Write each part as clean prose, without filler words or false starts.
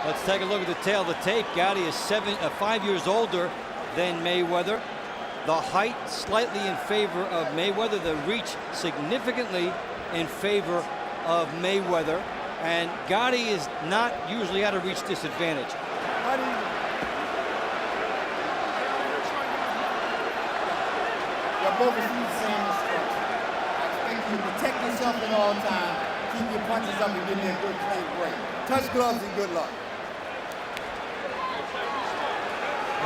Let's take a look at the tail of the tape. Gatti is 5 years older than Mayweather. The height slightly in favor of Mayweather. The reach significantly in favor of Mayweather. And Gatti is not usually at a reach disadvantage. Both of you same instruction. I expect you to protect yourself at all times. Keep your punches up and give me a good clean break. Touch gloves and good luck.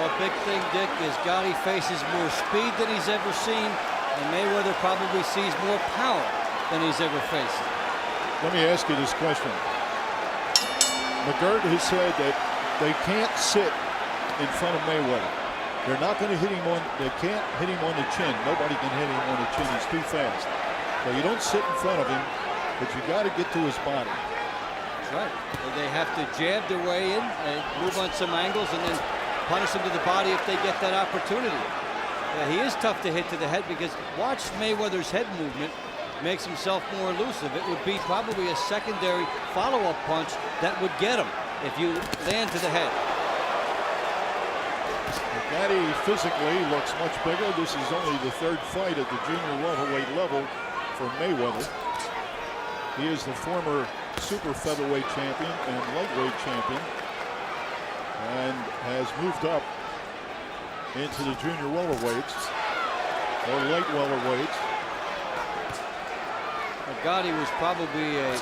Well, big thing, Dick, is Gatti faces more speed than he's ever seen, and Mayweather probably sees more power than he's ever faced. Let me ask you this question. McGirt has said that they can't sit in front of Mayweather. They're not going to hit him on, they can't hit him on the chin. Nobody can hit him on the chin, he's too fast. So you don't sit in front of him, but you got to get to his body. That's right. They have to jab their way in and move on some angles and then punish him to the body if they get that opportunity. Yeah, he is tough to hit to the head because watch Mayweather's head movement makes himself more elusive. It would be probably a secondary follow-up punch that would get him if you land to the head. Gatti physically looks much bigger. This is only the third fight at the junior welterweight level for Mayweather. He is the former super featherweight champion and lightweight champion, and has moved up into the junior welterweights or light welterweights. Gatti was probably a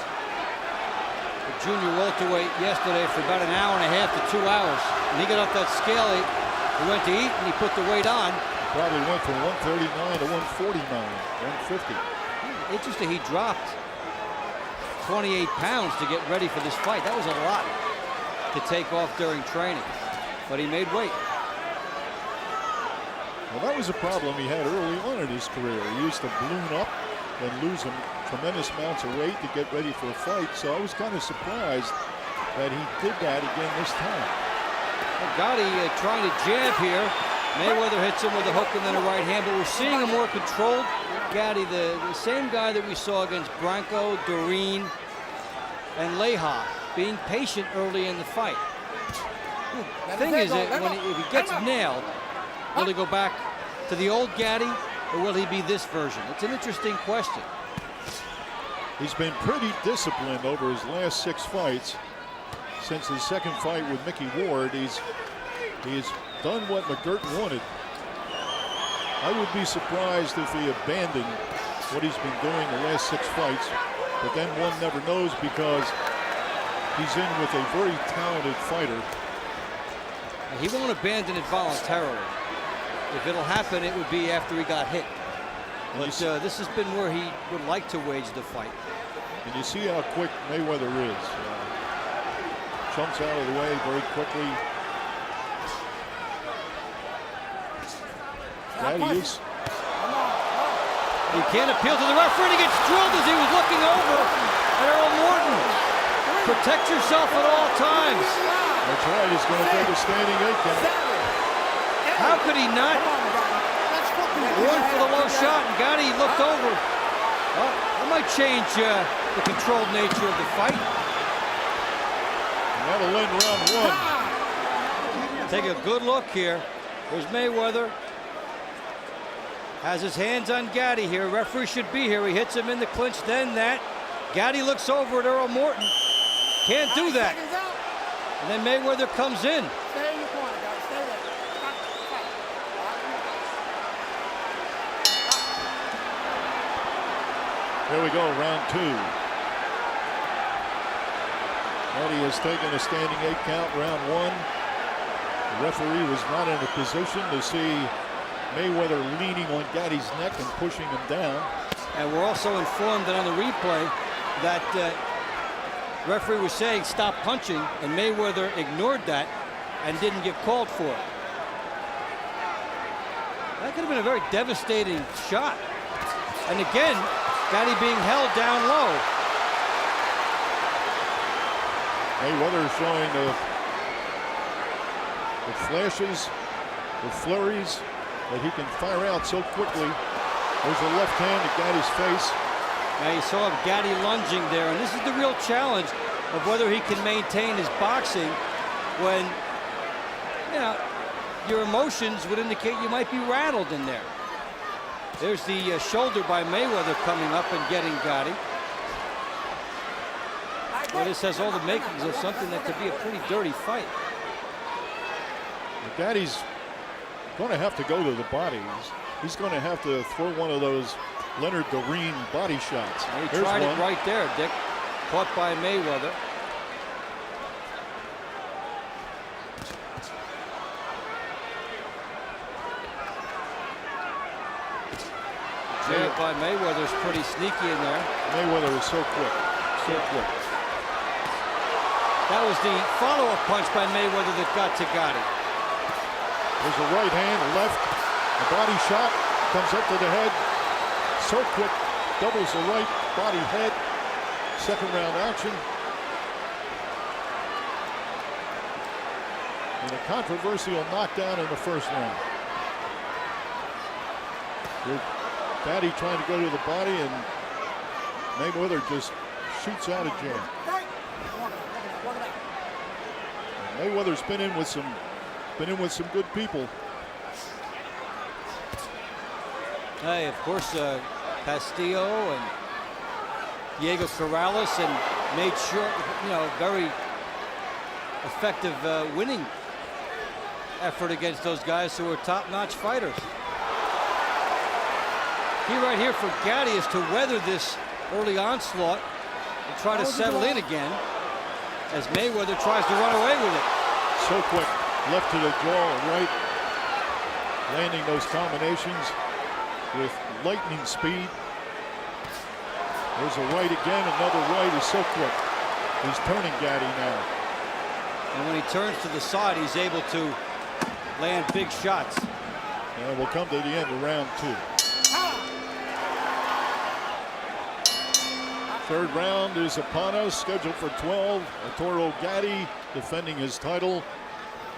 junior welterweight yesterday for about an hour and a half to 2 hours. And he got off that scale. He went to eat and he put the weight on. Probably went from 139 to 149, 150. Interesting, he dropped 28 pounds to get ready for this fight. That was a lot to take off during training, but he made weight. Well, that was a problem he had early on in his career. He used to balloon up and lose tremendous amounts of weight to get ready for a fight, so I was kind of surprised that he did that again this time. Gatti trying to jab here. Mayweather hits him with a hook and then a right hand, but we're seeing a more controlled Gatti, the same guy that we saw against Branco, Doreen, and Leha, being patient early in the fight. The thing is that if he gets nailed, will he go back to the old Gatti, or will he be this version? It's an interesting question. He's been pretty disciplined over his last 6 fights. Since his second fight with Mickey Ward, he's done what McGirt wanted. I would be surprised if he abandoned what he's been doing the last 6 fights, but then one never knows because he's in with a very talented fighter. He won't abandon it voluntarily. If it'll happen, it would be after he got hit. But this has been where he would like to wage the fight. And you see how quick Mayweather is. Jumps out of the way very quickly. He can't appeal to the referee. He gets drilled as he was looking over at Earl Morton. Protect yourself at all times. That's right. He's going to take a standing 8 count. How could he not? Warren for the low shot, and Gatti looked over. Well, that might change the controlled nature of the fight. That'll end round 1. Take a good look here. There's Mayweather. Has his hands on Gatti here. Referee should be here. He hits him in the clinch, then that. Gatti looks over at Earl Morton. Can't do that. And then Mayweather comes in. Stay in your corner, guys. Stay there. Here we go, round 2. Gatti has taken a standing 8 count, round 1. The referee was not in a position to see Mayweather leaning on Gatti's neck and pushing him down. And we're also informed that on the replay that referee was saying stop punching, and Mayweather ignored that and didn't get called for it. That could have been a very devastating shot. And again, Gatti being held down low. Mayweather showing the flashes, the flurries that he can fire out so quickly. There's a left hand to Gatti's face. Now you saw Gatti lunging there, and this is the real challenge. of whether he can maintain his boxing when, you know, your emotions would indicate you might be rattled in there. There's the shoulder by Mayweather coming up and getting Gotti. Well, this has all the makings of something that could be a pretty dirty fight. Gatti's going to have to go to the body. He's going to have to throw one of those Leonard Doreen body shots. He tried it right there, Dick. Caught by Mayweather. Jab by Mayweather is pretty sneaky in there. Mayweather is so quick, so quick. That was the follow-up punch by Mayweather that got to Gotti. There's a right hand, a left, a body shot, comes up to the head. So quick, doubles the right body head. Second round action. And a controversial knockdown in the first round. Gotti trying to go to the body, and Mayweather just shoots out a jab. Mayweather's been in with some good people. Hey, of course, Castillo and Diego Corrales, and made sure, you know, very effective winning effort against those guys who are top-notch fighters. Key right here for Gotti is to weather this early onslaught and try to settle in again as Mayweather tries to run away with it. So quick, left to the jaw, right, landing those combinations with lightning speed. There's a right again, another right is so quick. He's turning Gotti now. And when he turns to the side, he's able to land big shots. And we'll come to the end of round 2. Third round is upon us, scheduled for 12. Arturo Gatti defending his title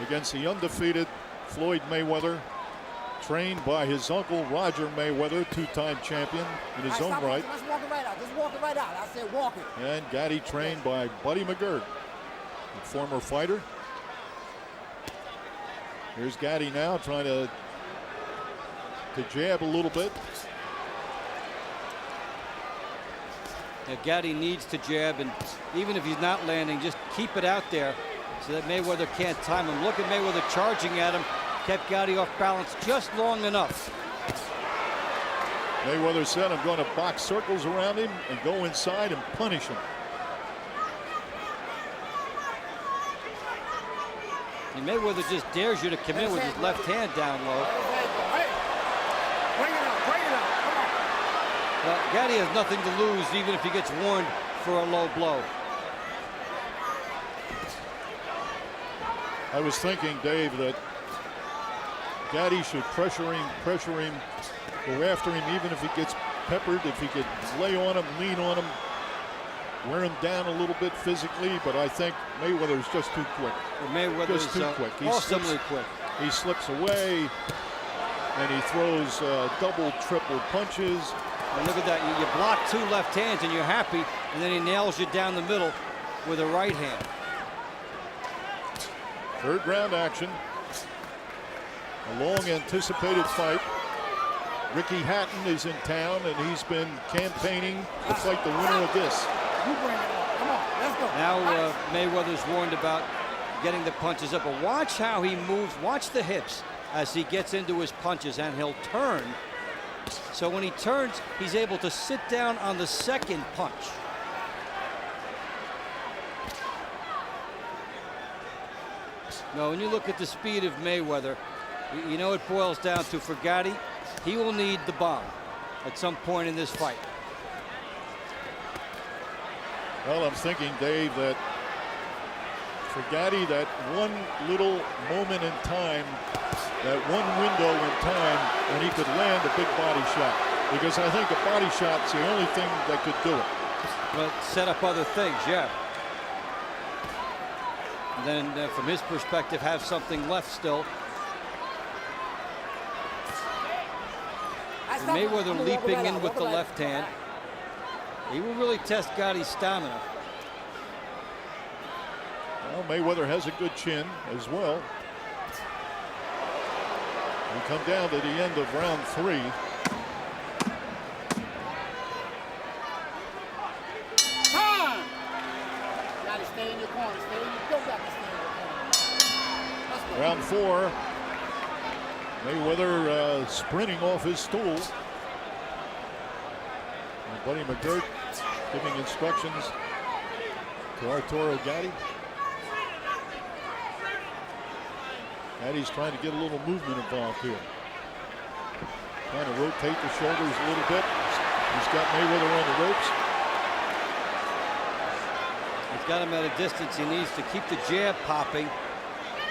against the undefeated Floyd Mayweather, trained by his uncle Roger Mayweather, two-time champion in his own right. Let's walk it right out. Just walk it right out. I said walk it. And Gatti trained by Buddy McGirt, a former fighter. Here's Gatti now trying to jab a little bit. Now, Gatti needs to jab, and even if he's not landing, just keep it out there so that Mayweather can't time him. Look at Mayweather charging at him, kept Gatti off balance just long enough. Mayweather said, I'm going to box circles around him and go inside and punish him. And Mayweather just dares you to come in with his left hand down low. Bring it up, bring it up. Come on. Well, Gatti has nothing to lose, even if he gets warned for a low blow. I was thinking, Dave, that Gatti should pressure him, go after him, even if he gets peppered, if he could lay on him, lean on him, wear him down a little bit physically, but I think Mayweather's just too quick. Well, Mayweather's just too quick. Awesomely quick. He slips away, and he throws double, triple punches. And look at that, you block 2 left hands and you're happy, and then he nails you down the middle with a right hand. Third round action. A long anticipated fight. Ricky Hatton is in town, and he's been campaigning to fight the winner of this. You bring it up. Come on, let's go. Now Mayweather's warned about getting the punches up, but watch how he moves, watch the hips as he gets into his punches, and he'll turn. So when he turns, he's able to sit down on the second punch. Now, when you look at the speed of Mayweather, you know it boils down to, for Gatti, he will need the bomb at some point in this fight. Well, I'm thinking, Dave, that for Gatti, that one little moment in time, that one window in time when he could land a big body shot, because I think a body shot's the only thing that could do it. But set up other things, yeah. And then from his perspective, have something left still. And Mayweather leaping in with the left hand. He will really test Gatti's stamina. Well, Mayweather has a good chin as well. We come down to the end of round 3. Time! You gotta stay in your corner. You don't got to stay in your corner. Let's go. Round 4. Mayweather sprinting off his stool. And Buddy McGirt giving instructions to Arturo Gatti. Gatti's trying to get a little movement involved here. Trying to rotate the shoulders a little bit. He's got Mayweather on the ropes. He's got him at a distance. He needs to keep the jab popping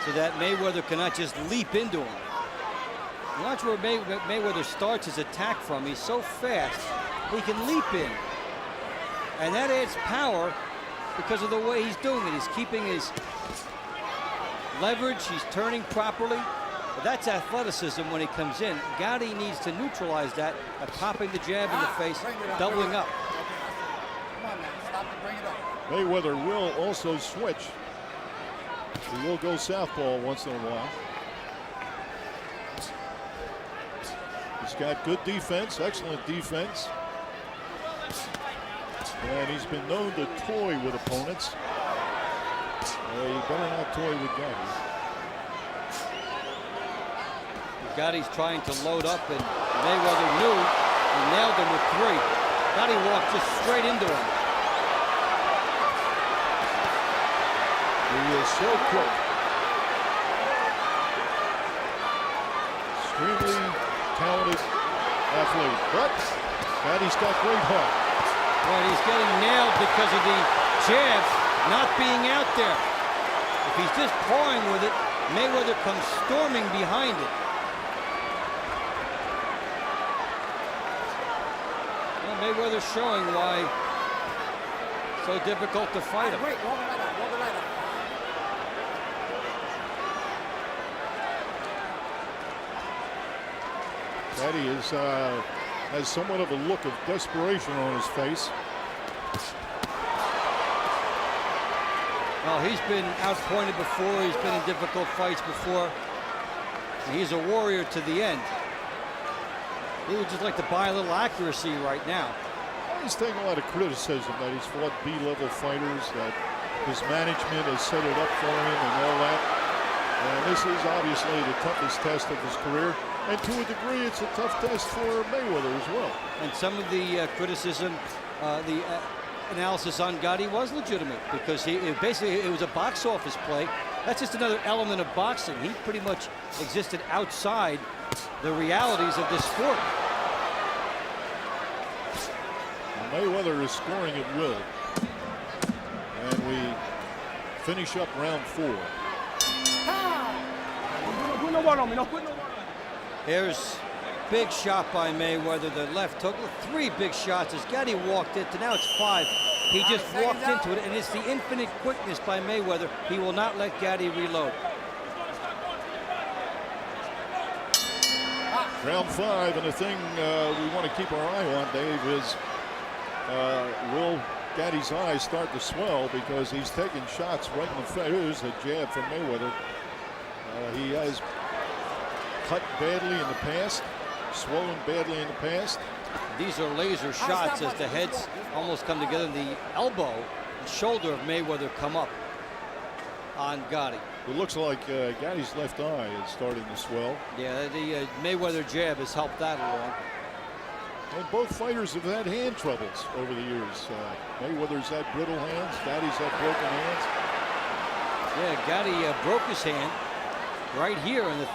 so that Mayweather cannot just leap into him. Watch where Mayweather starts his attack from. He's so fast, he can leap in. And that adds power because of the way he's doing it. He's keeping his leverage, he's turning properly. But that's athleticism when he comes in. Gatti needs to neutralize that by popping the jab in the face, doubling up. Come on, man. Stop and bring it up. Mayweather will also switch. He will go southpaw once in a while. He's got good defense, excellent defense. And he's been known to toy with opponents. You better not toy with Gatti. Gatti's trying to load up, and Mayweather knew he nailed him with 3. Gatti walked just straight into him. He is so quick. Extremely talented athlete, but Gatti's got great heart. Right, he's getting nailed because of the jab not being out there. If he's just pawing with it, Mayweather comes storming behind it. Well, Mayweather's showing why it's so difficult to fight him. Wait, walk it right up, walk it right up. Gatti has somewhat of a look of desperation on his face. Well, he's been outpointed before. He's been in difficult fights before. And he's a warrior to the end. He would just like to buy a little accuracy right now. He's taking a lot of criticism that he's fought B-level fighters, that his management has set it up for him and all that. And this is obviously the toughest test of his career. And to a degree, it's a tough test for Mayweather as well. And some of the criticism, the analysis on Gatti was legitimate because it was a box office play. That's just another element of boxing. He pretty much existed outside the realities of this sport. And Mayweather is scoring at will. And we finish up round 4. Here's big shot by Mayweather. The left hook. 3 big shots as Gatti walked into. Now it's 5. He just walked into it, and it's the infinite quickness by Mayweather. He will not let Gatti reload. Round 5, and the thing we want to keep our eye on, Dave, is will Gatti's eyes start to swell because he's taking shots right in the face. There's a jab from Mayweather. He has cut badly in the past, swollen badly in the past. These are laser shots as the heads almost come together. The elbow and shoulder of Mayweather come up on Gatti. It looks like Gatti's left eye is starting to swell. Yeah, the Mayweather jab has helped that along. And both fighters have had hand troubles over the years. Mayweather's had brittle hands, Gatti's had broken hands. Yeah, Gatti broke his hand right here in the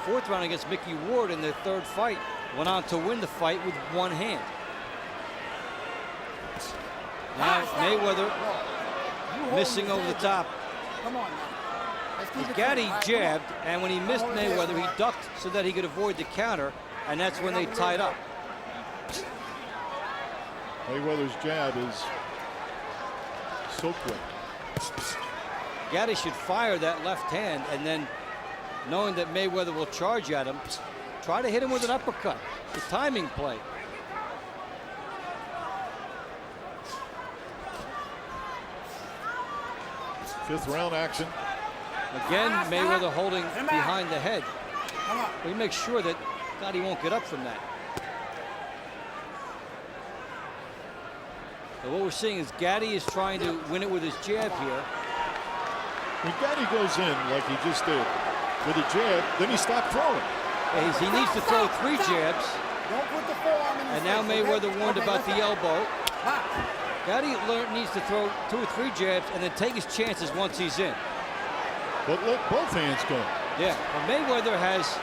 fourth round against Mickey Ward in their 3rd fight. Went on to win the fight with 1 hand. Now Mayweather missing over the top. Come on now. Gatti jabbed, and when he missed Mayweather, he ducked so that he could avoid the counter, and that's when they tied up. Mayweather's jab is so quick. Gatti should fire that left hand, and then, knowing that Mayweather will charge at him, try to hit him with an uppercut. The timing play. Fifth round action. Again, Mayweather holding behind the head. He makes sure that Gotti won't get up from that. So what we're seeing is Gotti is trying to win it with his jab here. When Gotti goes in like he just did with a jab, then he stopped throwing. He needs to throw 3 jabs. Don't put the forearm in his And now face, Mayweather okay? warned Okay, about the let's go. elbow. Box. Gotti needs to throw 2 or 3 jabs and then take his chances once he's in. But let both hands go. Yeah, well, Mayweather has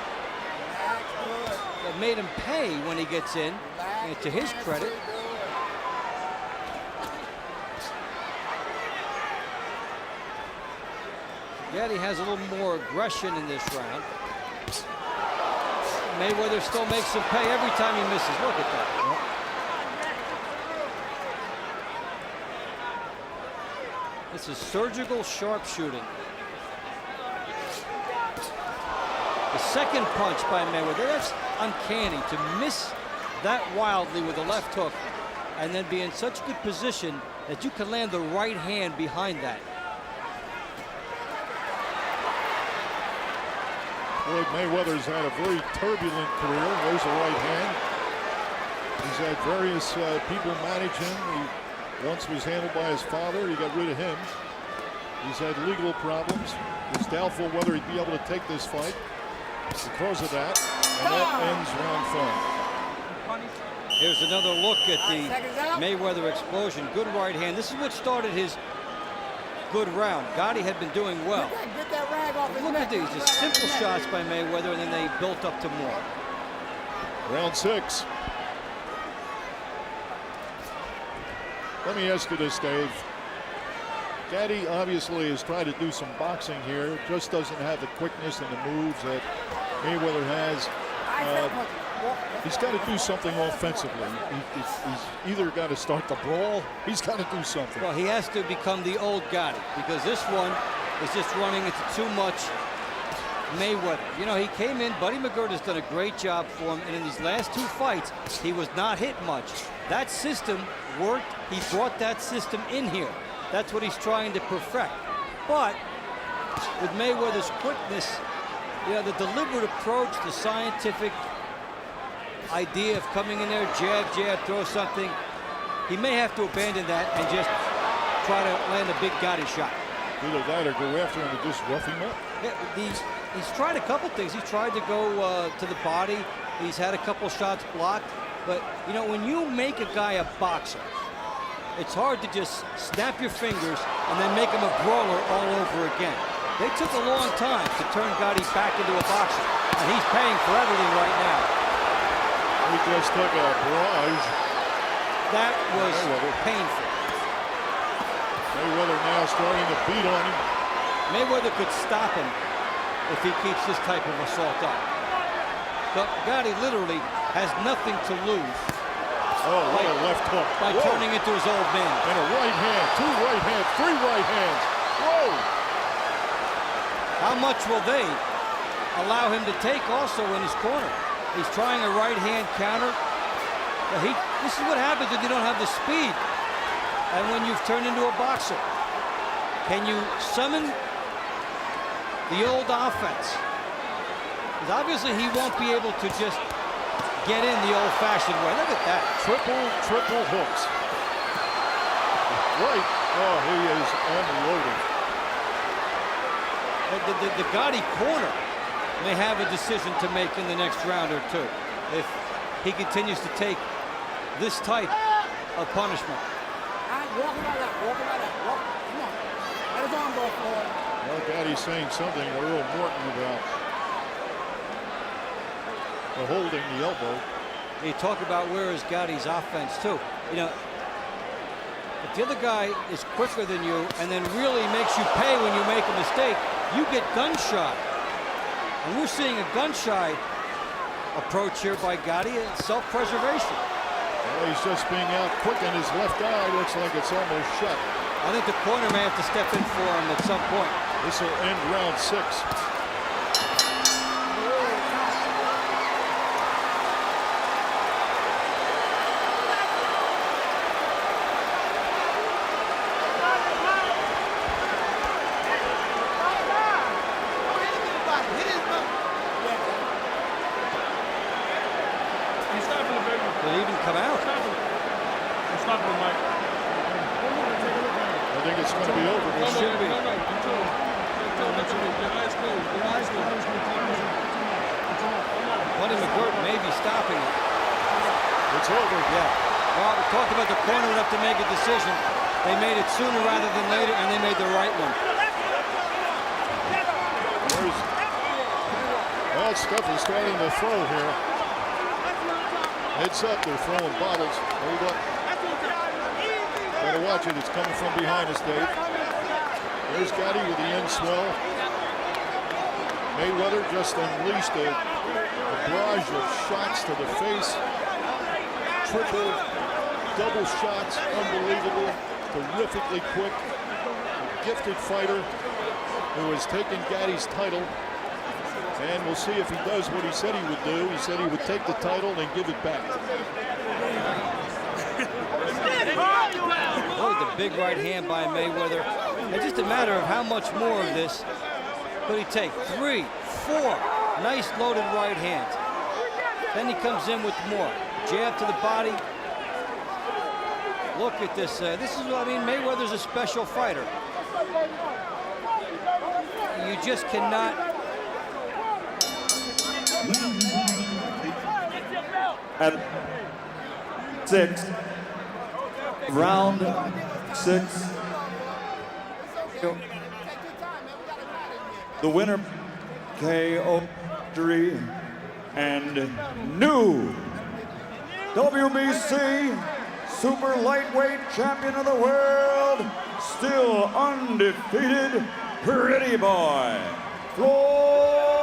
Relax, good. made him pay when he gets in, Relax, and to his relax, credit. good. Gotti has a little more aggression in this round. Mayweather still makes him pay every time he misses. Look at that. This is surgical sharpshooting. The second punch by Mayweather, that's uncanny to miss that wildly with a left hook and then be in such good position that you can land the right hand behind that. Floyd Mayweather's had a very turbulent career. There's a right hand. He's had various people manage him. He once was handled by his father. He got rid of him. He's had legal problems. It's doubtful whether he'd be able to take this fight because of that. And that ends round 5. Here's another look at the Mayweather explosion. Good right hand. This is what started his good round. Gotti had been doing well. Get that rag off his Look neck. at these, just simple shots by Mayweather, and then they built up to more. Round 6. Let me ask you this, Dave. Gotti obviously is trying to do some boxing here. Just doesn't have the quickness and the moves that Mayweather has. He's got to do something offensively. He's either got to start the brawl. He's got to do something. Well, he has to become the old Gotti, because this one is just running into too much Mayweather. You know, he came in, Buddy McGirt has done a great job for him, and in these last 2 fights, he was not hit much. That system worked. He brought that system in here. That's what he's trying to perfect. But with Mayweather's quickness, you know, the deliberate approach, the scientific idea of coming in there, jab, jab, throw something, he may have to abandon that and just try to land a big Gotti shot. Either that or go after him and just rough him up. Yeah, he's tried a couple things. He's tried to go to the body. He's had a couple shots blocked. But, you know, when you make a guy a boxer, it's hard to just snap your fingers and then make him a brawler all over again. They took a long time to turn Gotti back into a boxer, and he's paying for everything right now. He just took a barrage. That was painful. Mayweather now starting to beat on him. Mayweather could stop him if he keeps this type of assault up. But Gotti literally has nothing to lose. Oh, what a left hook. By turning into his old man. And a right hand, 2 right hands, 3 right hands. Whoa! How much will they allow him to take also in his corner? He's trying a right hand counter. This is what happens when you don't have the speed and when you've turned into a boxer. Can you summon the old offense? Because obviously he won't be able to just get in the old-fashioned way. Look at that. Triple hooks. Right. Oh, he is unloaded. The Gotti corner may have a decision to make in the next round or 2 if he continues to take this type of punishment. Walk him right out. Walk him right out. Walk. Come on. Let his arm go, Floyd. Well, Gotti's saying something to Earl Morton about the holding the elbow. You talk about where is Gotti's offense too. You know, if the other guy is quicker than you and then really makes you pay when you make a mistake, you get gun shy. And we're seeing a gun shy approach here by Gotti, self-preservation. Well, he's just being out quick, and his left eye looks like it's almost shut. I think the corner may have to step in for him at some point. This will end round 6. it's over. Yeah. Well, we talked about the corner would have to make a decision. They made it sooner rather than later, and they made the right one. Well, stuff is starting to throw here. Heads up, they're throwing bottles. Hold up. Better watch it. It's coming from behind us, Dave. There's Gotti with the end swell. Mayweather just unleashed a barrage of shots to the face. Triple, double shots, unbelievable, terrifically quick. A gifted fighter who has taken Gatti's title. And we'll see if he does what he said he would do. He said he would take the title and give it back. Look at the big right hand by Mayweather. It's just a matter of how much more of this could he take. 3, 4 nice loaded right hands. Then he comes in with more. Jab to the body. Look at this. This is what I mean. Mayweather's a special fighter. You just cannot. At 6, round 6. The winner, KO victory, and new WBC super lightweight champion of the world, still undefeated, Pretty Boy, Floyd.